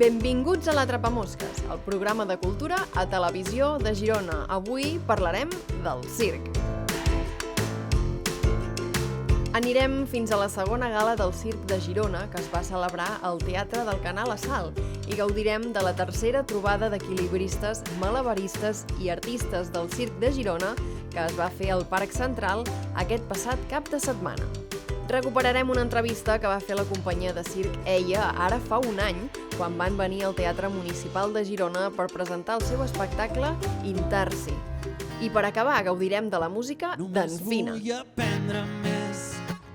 Benvinguts a l'Atrapamosques, el programa de cultura a Televisió de Girona. Avui parlarem del circ. Anirem fins a la segona gala del Circ de Girona, que es va celebrar al Teatre del Canal a Salt, i gaudirem de la tercera trobada d'equilibristes, malabaristes i artistes del Circ de Girona, que es va fer al Parc Central aquest passat cap de setmana. Recuperarem una entrevista que va fer la companyia de circ EIA ara fa un any, quan van venir al Teatre Municipal de Girona per presentar el seu espectacle Intarsi. I per acabar, gaudirem de la música d'en Fina. Només vull aprendre més,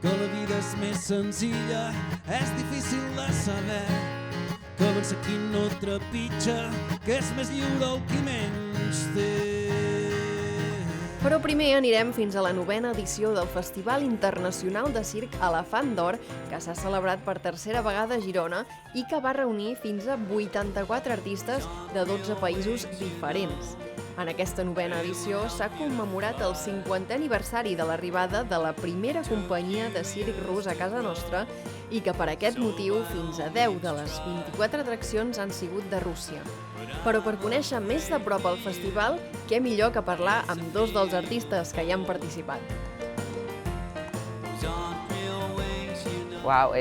que la vida és més senzilla, és difícil de saber, que vencer qui no trepitja, que és més lliure el qui menys té. Però primer anirem fins a la 9ª edició del Festival Internacional de Circ Elefant d'Or, que s'ha celebrat per tercera vegada a Girona i que va reunir fins a 84 artistes de 12 països diferents. En aquesta 9ª edició s'ha commemorat el 50è aniversari de l'arribada de la primera companyia de circ rus a casa nostra i que per aquest motiu fins a 10 de les 24 atraccions han sigut de Rússia. Però per conèixer més de prop el festival, què millor que parlar amb dos dels artistes que hi han participat. Wow,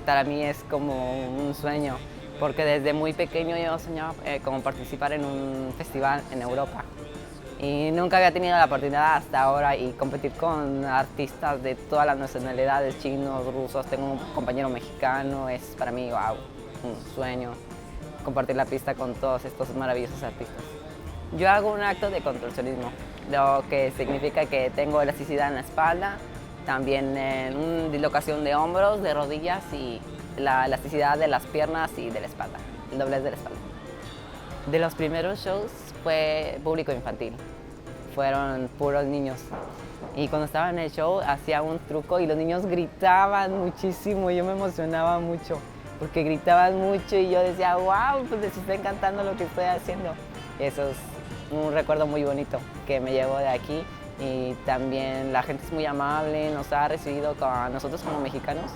para mí es como un sueño, porque desde muy pequeño yo soñaba como participar en un festival en Europa. Y nunca había tenido la oportunidad hasta ahora y competir con artistas de todas las nacionalidades, chinos, rusos, tengo un compañero mexicano, es para mí, wow, un sueño compartir la pista con todos estos maravillosos artistas. Yo hago un acto de contorsionismo, lo que significa que tengo elasticidad en la espalda, también una dislocación de hombros, de rodillas y la elasticidad de las piernas y de la espalda, el doblez de la espalda. De los primeros shows fue público infantil, fueron puros niños. Y cuando estaba en el show hacía un truco y los niños gritaban muchísimo, yo me emocionaba mucho porque gritaban mucho y yo decía, wow, pues les está encantando lo que estoy haciendo. Eso es un recuerdo muy bonito que me llevo de aquí y también la gente es muy amable, nos ha recibido a nosotros como mexicanos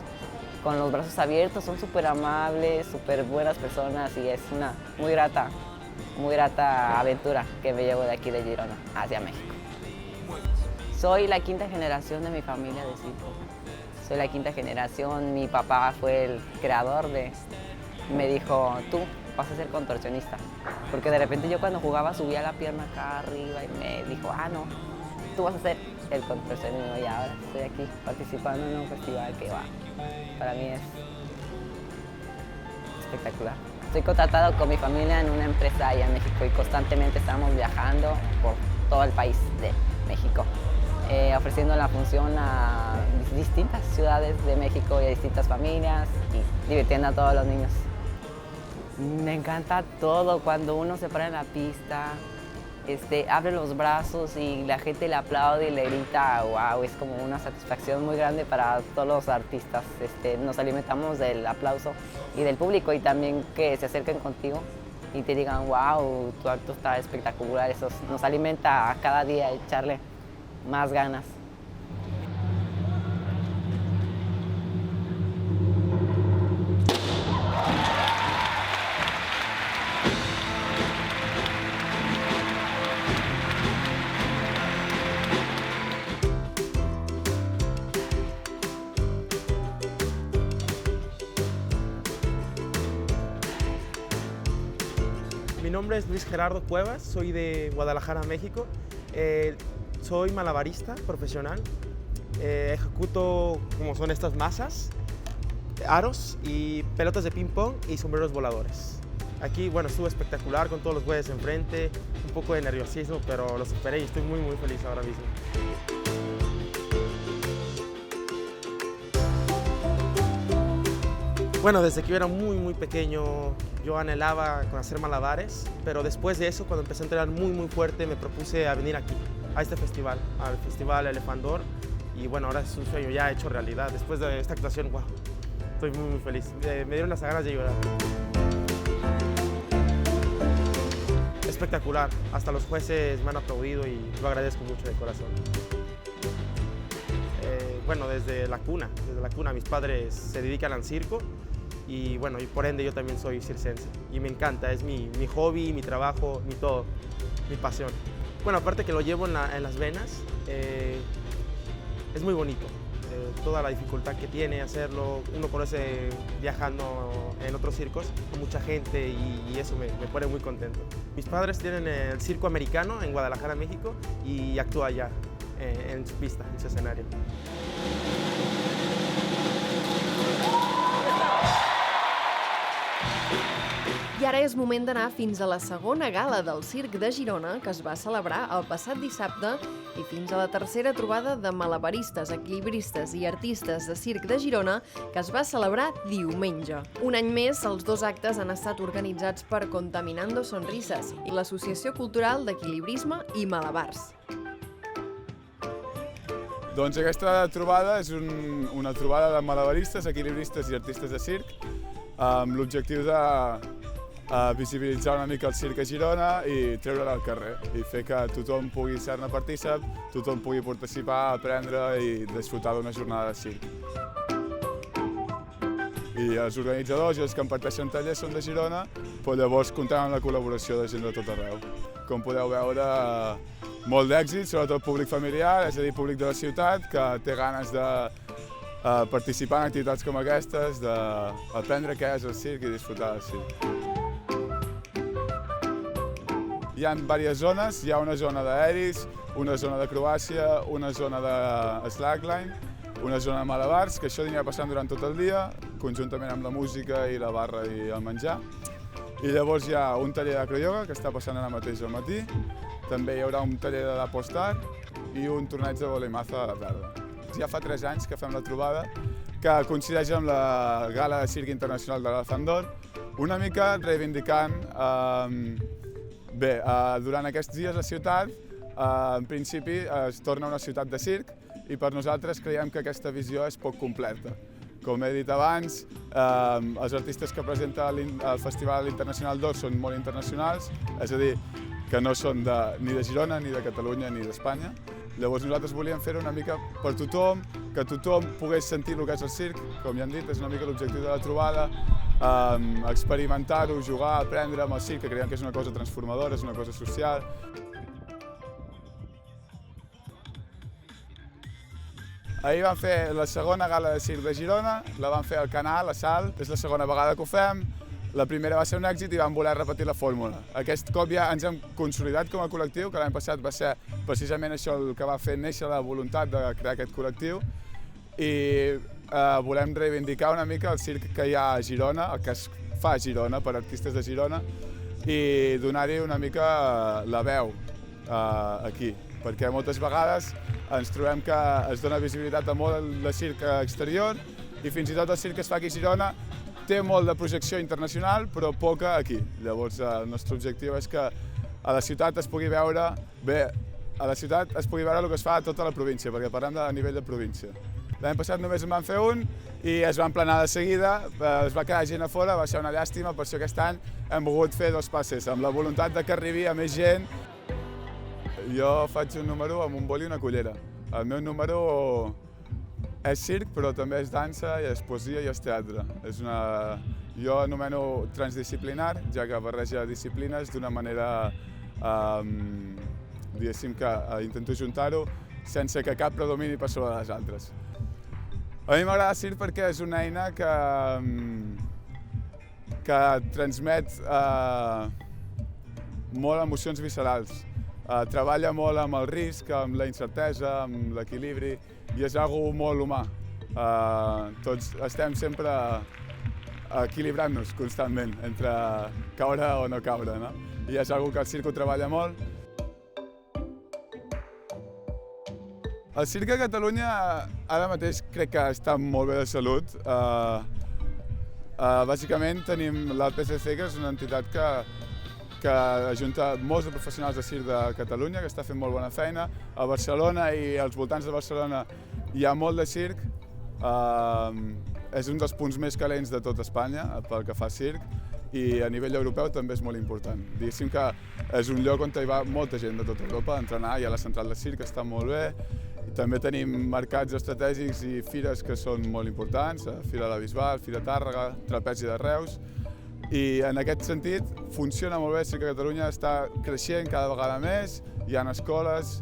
con los brazos abiertos, son súper amables, súper buenas personas y es una muy grata aventura que me llevo de aquí de Girona hacia México. Soy la 5ª generación de mi familia de circo. Soy la 5ª generación, mi papá fue el creador me dijo, tú vas a ser contorsionista. Porque de repente yo cuando jugaba subía la pierna acá arriba y me dijo, no, tú vas a ser el contorsionismo y ahora estoy aquí participando en un festival que para mí es espectacular. Estoy contratado con mi familia en una empresa allá en México y constantemente estamos viajando por todo el país de México, ofreciendo la función a distintas ciudades de México y a distintas familias y divirtiendo a todos los niños. Me encanta todo, cuando uno se para en la pista, abre los brazos y la gente le aplaude y le grita, wow, es como una satisfacción muy grande para todos los artistas. Nos alimentamos del aplauso y del público y también que se acerquen contigo y te digan, wow, tu acto está espectacular. Eso nos alimenta a cada día echarle más ganas. Mi nombre es Luis Gerardo Cuevas, soy de Guadalajara, México. Soy malabarista profesional. Ejecuto como son estas masas, aros y pelotas de ping pong y sombreros voladores. Aquí, bueno, estuvo espectacular con todos los güeyes enfrente, un poco de nerviosismo, pero lo superé y estoy muy feliz ahora mismo. Bueno, desde que yo era muy pequeño, yo anhelaba con hacer malabares, pero después de eso, cuando empecé a entrenar muy fuerte, me propuse a venir aquí, a este festival, al Festival Elefant d'Or, y bueno, ahora es un sueño ya hecho realidad. Después de esta actuación, wow, estoy muy feliz. Me dieron las ganas de llorar. Espectacular, hasta los jueces me han aplaudido y lo agradezco mucho de corazón. Bueno, desde la cuna, mis padres se dedican al circo y bueno, y por ende yo también soy circense y me encanta, es mi hobby, mi trabajo, mi todo, mi pasión. Bueno, aparte que lo llevo en las venas, es muy bonito. Toda la dificultad que tiene hacerlo, uno conoce viajando en otros circos con mucha gente y eso me pone muy contento. Mis padres tienen el circo americano en Guadalajara, México, y actúa allá en su pista, en su escenario. I ara és moment d'anar fins a la segona gala del Circ de Girona, que es va celebrar el passat dissabte, i fins a la tercera trobada de malabaristes, equilibristes i artistes de circ de Girona, que es va celebrar diumenge. Un any més, els 2 actes han estat organitzats per Contaminando Sonrises i l'Associació Cultural d'Equilibrisme i Malabars. Doncs aquesta trobada és una trobada de malabaristes, equilibristes i artistes de circ, amb l'objectiu de visibilitzar una mica el circ a Girona i treure'l al carrer i fer que tothom pugui ser-ne partícip, tothom pugui participar, aprendre i disfrutar d'una jornada de circ. I els organitzadors i els que imparteixen tallers són de Girona, però llavors comptem amb la col·laboració de gent de tot arreu. Com podeu veure, molt d'èxit, sobretot públic familiar, és a dir, públic de la ciutat, que té ganes de participar en activitats com aquestes, d'aprendre què és el circ i disfrutar del circ. Hi ha diverses zones, hi ha una zona d'aeris, una zona d'acrobàcia, una zona de slackline, una zona de malabars, que això anirà passant durant tot el dia, conjuntament amb la música i la barra i el menjar. I llavors hi ha un taller d'acroyoga, que està passant ara mateix al matí, també hi haurà un taller de d'apostar i un torneig de voleimaza a la tarda. Ja fa 3 anys que fem la trobada, que coincideix amb la Gala de Circ Internacional de l'Elefant d'Or, una mica reivindicant durant aquests dies la ciutat, en principi, es torna una ciutat de circ i per nosaltres creiem que aquesta visió és poc completa. Com he dit abans, els artistes que presenta el Festival Internacional d'Or són molt internacionals, és a dir, que no són ni de Girona, ni de Catalunya, ni d'Espanya. Llavors nosaltres volíem fer-ho una mica per tothom, que tothom pogués sentir el que és el circ, com ja han dit, és una mica l'objectiu de la trobada, experimentar-ho, jugar, aprendre amb el circ, que creiem que és una cosa transformadora, és una cosa social. Ahir vam fer la segona gala de circ de Girona, la vam fer al Canal, a Salt, és la segona vegada que ho fem. La primera va ser un èxit i vam voler repetir la fórmula. Aquest cop ja ens hem consolidat com a col·lectiu, que l'any passat va ser precisament això el que va fer néixer la voluntat de crear aquest col·lectiu. I volem reivindicar una mica el circ que hi ha a Girona, el que es fa a Girona per artistes de Girona, i donar-hi una mica la veu aquí, perquè moltes vegades ens trobem que es dona visibilitat a molt de circ exterior i fins i tot el circ que es fa aquí a Girona té molt de projecció internacional, però poca aquí. Llavors, el nostre objectiu és que a la ciutat es pugui veure el que es fa a tota la província, perquè parlem a nivell de província. L'any passat només en van fer un i es va emplenar de seguida, es va quedar gent a fora, va ser una llàstima, per això aquest any hem volgut fer 2 passes, amb la voluntat de que arribi a més gent. Jo faig un número amb un boli i una cullera. El meu número és circ, però també és dansa, i és poesia i és teatre. Jo anomeno transdisciplinar, ja que barreja disciplines d'una manera, diguéssim que intento juntar-ho sense que cap predomini per sobre de les altres. A mi m'agrada circ perquè és una eina que transmet molt emocions viscerals. Treballa molt amb el risc, amb la incertesa, amb l'equilibri, i és algo molt humà. Tots estem sempre equilibrant-nos constantment entre caure o no caure, no? I és algo que el circ ho treballa molt. El circ a Catalunya ara mateix crec que està molt bé de salut. Bàsicament tenim l'APCC, que és una entitat que ajunta molts de professionals de circ de Catalunya, que està fent molt bona feina. A Barcelona i als voltants de Barcelona hi ha molt de circ. És un dels punts més calents de tot Espanya pel que fa a circ, i a nivell europeu també és molt important. Diguéssim que és un lloc on hi va molta gent de tota Europa a entrenar, hi ha la central de circ, que està molt bé, També tenim mercats estratègics i fires que són molt importants, Fira de la Bisbal, Fira Tàrrega, Trapezi de Reus, i en aquest sentit funciona molt bé, sí que Catalunya està creixent cada vegada més, hi ha escoles.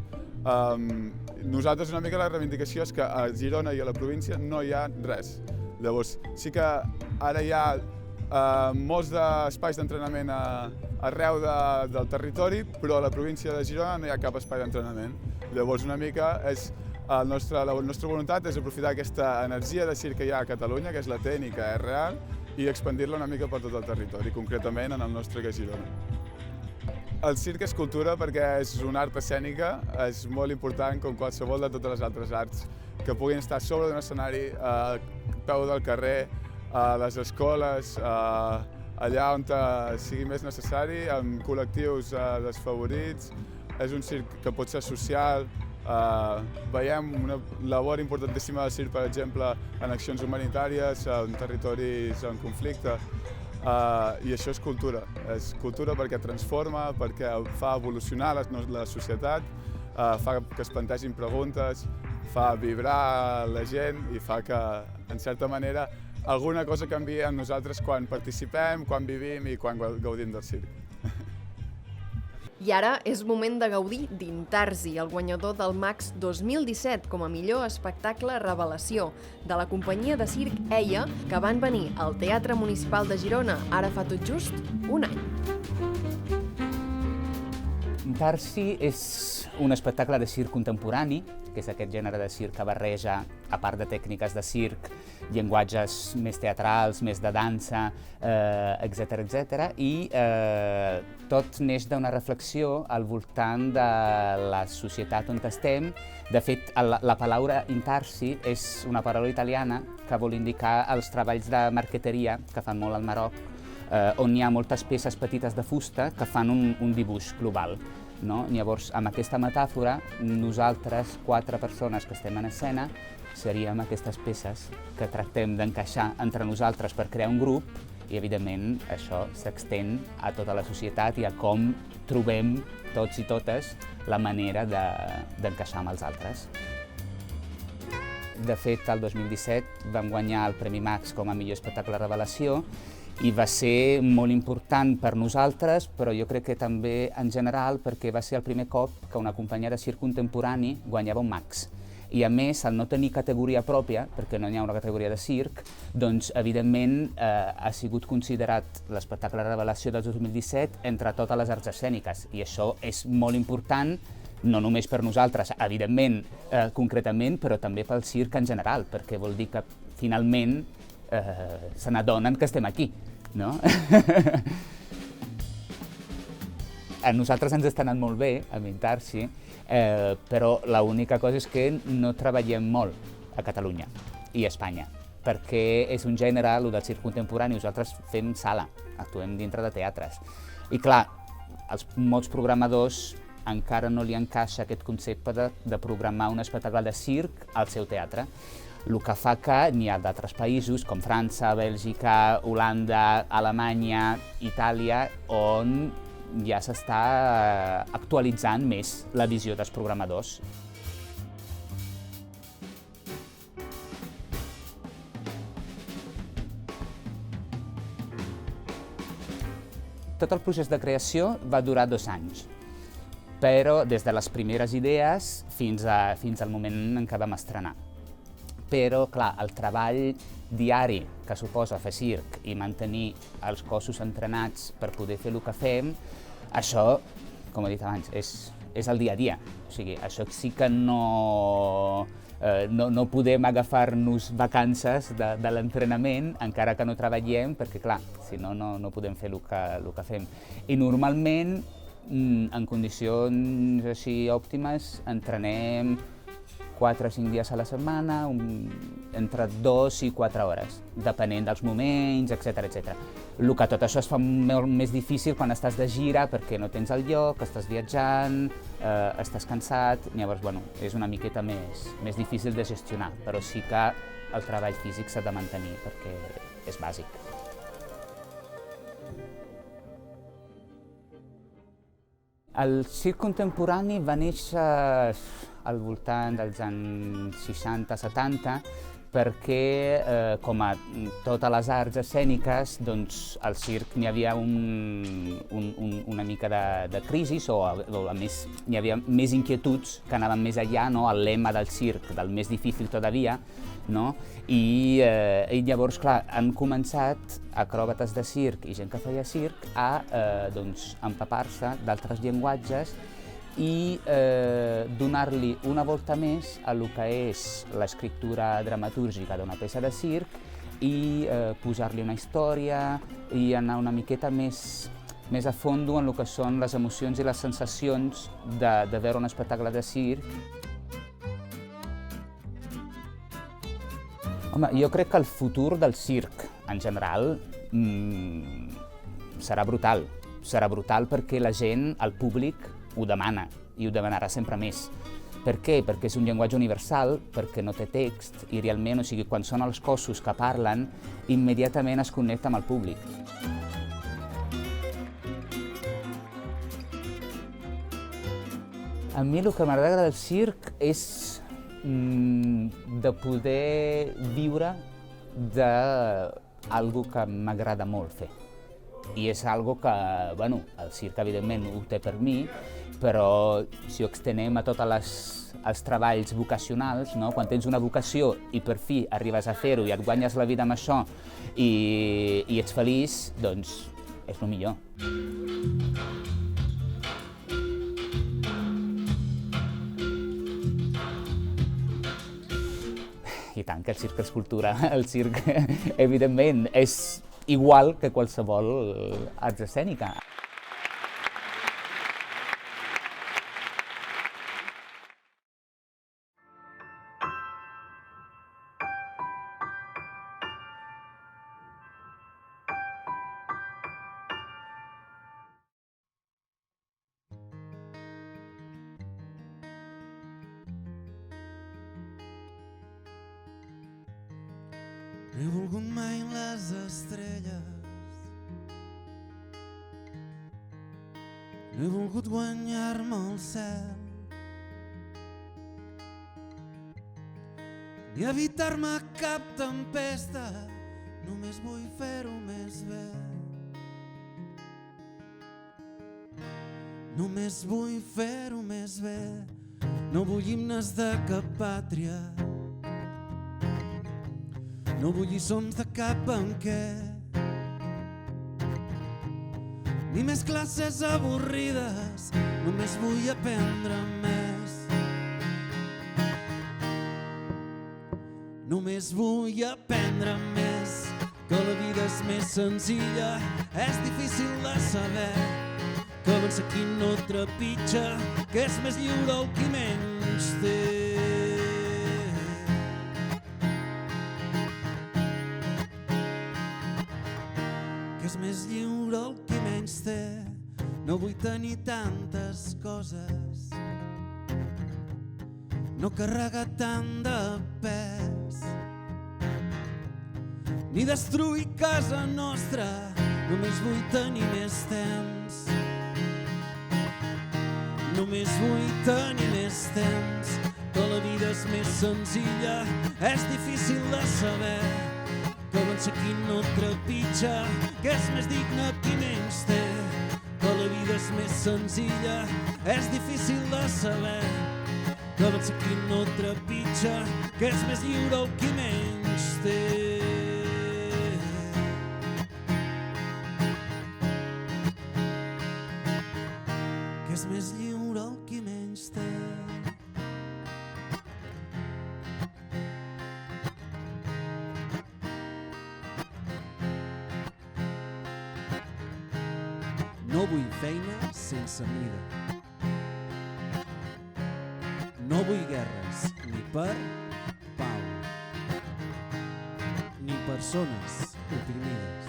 Nosaltres una mica la reivindicació és que a Girona i a la província no hi ha res. Llavors sí que ara hi ha molts espais d'entrenament arreu del territori, però a la província de Girona no hi ha cap espai d'entrenament. Llavors una mica la nostra voluntat és aprofitar aquesta energia de circ que hi ha a Catalunya, que és latent i que és real, i expandir-la una mica per tot el territori, concretament en el nostre, que és Girona. El circ és cultura perquè és una art escènica, és molt important com qualsevol de totes les altres arts, que puguin estar sobre d'un escenari, a peu del carrer, a les escoles, allà on sigui més necessari, amb col·lectius desfavorits. És un circ que pot ser social. Veiem una labor importantíssima del circ, per exemple, en accions humanitàries, en territoris en conflicte. I això és cultura perquè transforma, perquè fa evolucionar la societat, fa que es plantegin preguntes, fa vibrar la gent i fa que, en certa manera, alguna cosa canvia en nosaltres quan participem, quan vivim i quan gaudim del circ. I ara és moment de gaudir d'Intarsi, el guanyador del Max 2017 com a millor espectacle revelació, de la companyia de circ EIA, que van venir al Teatre Municipal de Girona ara fa tot just un any. Intarsi és un espectacle de circ contemporani, que és aquest gènere de circ que barreja, a part de tècniques de circ, llenguatges més teatrals, més de dansa, etc. I tot neix d'una reflexió al voltant de la societat on estem. De fet, la paraula Intarsi és una paraula italiana que vol indicar els treballs de marqueteria que fan molt al Marroc, on hi ha moltes peces petites de fusta que fan un dibuix global. Llavors, amb aquesta metàfora, nosaltres, 4 persones que estem en escena, seríem aquestes peces que tractem d'encaixar entre nosaltres per crear un grup i, evidentment, això s'extén a tota la societat i a com trobem tots i totes la manera d'encaixar amb els altres. De fet, el 2017 vam guanyar el Premi Max com a millor espectacle revelació i va ser molt important per nosaltres, però jo crec que també en general perquè va ser el primer cop que una companyia de circ contemporani guanyava un Max. I a més, al no tenir categoria pròpia, perquè no hi ha una categoria de circ, doncs evidentment ha sigut considerat l'espectacle revelació del 2017 entre totes les arts escèniques. I això és molt important, no només per nosaltres, evidentment, concretament, però també pel circ en general, perquè vol dir que finalment se n'adonen que estem aquí, no? A nosaltres ens està anant molt bé, amb Intarsi, però l'única cosa és que no treballem molt a Catalunya i a Espanya, perquè és un gènere, el del circ contemporani, nosaltres fem sala, actuem dintre de teatres. I clar, als molts programadors encara no li encaixa aquest concepte de programar un espectacle de circ al seu teatre. El que fa que n'hi ha d'altres països, com França, Bèlgica, Holanda, Alemanya, Itàlia, on ja s'està actualitzant més la visió dels programadors. Tot el procés de creació va durar 2 anys, però des de les primeres idees fins al moment en què vam estrenar. Però, clar, el treball diari que suposa fer circ i mantenir els cossos entrenats per poder fer el que fem, això, com he dit abans, és el dia a dia. O sigui, això sí que no podem agafar-nos vacances de l'entrenament, encara que no treballem, perquè, clar, si no, no podem fer el que fem. I normalment, en condicions així òptimes, entrenem 4 o 5 dies a la setmana, entre 2 i 4 hores, depenent dels moments, etc. El que tot això es fa molt més difícil quan estàs de gira perquè no tens el lloc, estàs viatjant, estàs cansat, llavors, bueno, és una miqueta més difícil de gestionar, però sí que el treball físic s'ha de mantenir perquè és bàsic. El circ contemporani va néixer al voltant dels anys 60-70, perquè, com a totes les arts escèniques, doncs al circ n'hi havia una mica de crisi, o a més n'hi havia més inquietuds que anaven més enllà, no? El lema del circ, del més difícil todavía, no? I llavors, clar, han començat acròbates de circ i gent que feia circ a empapar-se d'altres llenguatges i donar-li una volta més a lo que és l'escriptura dramatúrgica d'una peça de circ i posar-li una història i anar una miqueta més a fondo en el que són les emocions i les sensacions de veure un espectacle de circ. Home, jo crec que el futur del circ, en general, serà brutal. Serà brutal perquè la gent, el públic, ho demana, i ho demanarà sempre més. Per què? Perquè és un llenguatge universal, perquè no té text, i realment, o sigui, quan són els cossos que parlen, immediatament es connecta amb el públic. A mi el que m'agrada del circ és de poder viure d'algo que m'agrada molt fer. I és algo que, bueno, el circ evidentment ho té per mi, però si ho extenem a tots els treballs vocacionals, no? Quan tens una vocació i per fi arribes a fer-ho i et guanyes la vida amb això i ets feliç, doncs és el millor. I tant que el circ és cultura. El circ, evidentment, és igual que qualsevol arts escènica. No he volgut mai les estrelles, no he volgut guanyar-me el cel, ni evitar-me cap tempesta, només vull fer-ho més bé. Només vull fer-ho més bé, no vull himnes de cap pàtria, no vull lliçons de cap banquet, ni més classes avorrides, només vull aprendre més. Només vull aprendre més, que la vida és més senzilla, és difícil de saber, que vèncer qui no trepitja, que és més lliure el qui menys té. Que és més lliure el qui menys té. No vull tenir tantes coses, no carregar tant de pes, ni destruir casa nostra, només vull tenir més temps. Només vull tenir més temps, que la vida és més senzilla, és difícil de saber, que vèncer qui no trepitja, que és més digne qui menys té. Que la vida és més senzilla, és difícil de saber, que vèncer qui no trepitja, que és més lliure el qui menys té. Que és més lliure el qui menys té. No vull feina sense mida. No vull guerres ni per pau, ni persones oprimides.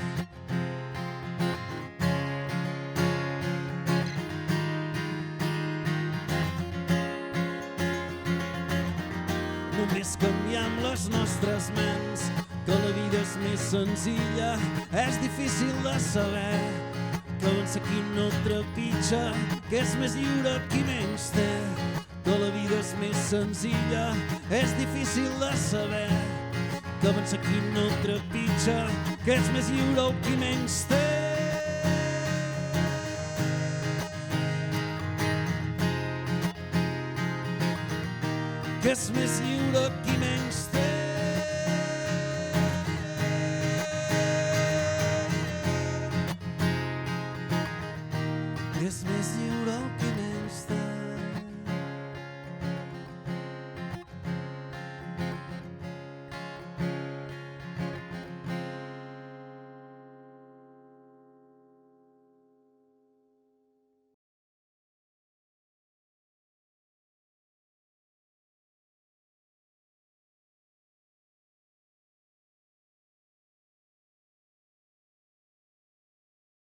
Només canviam les nostres ments, que la vida és més senzilla, és difícil de saber, que vèncer qui no trepitja, que és més lliure qui menys té. que la vida és més senzilla, és difícil de saber que avança qui no trepitja, que és més lliure el qui menys té. Que és més lliure qui menys té. Que és més lliure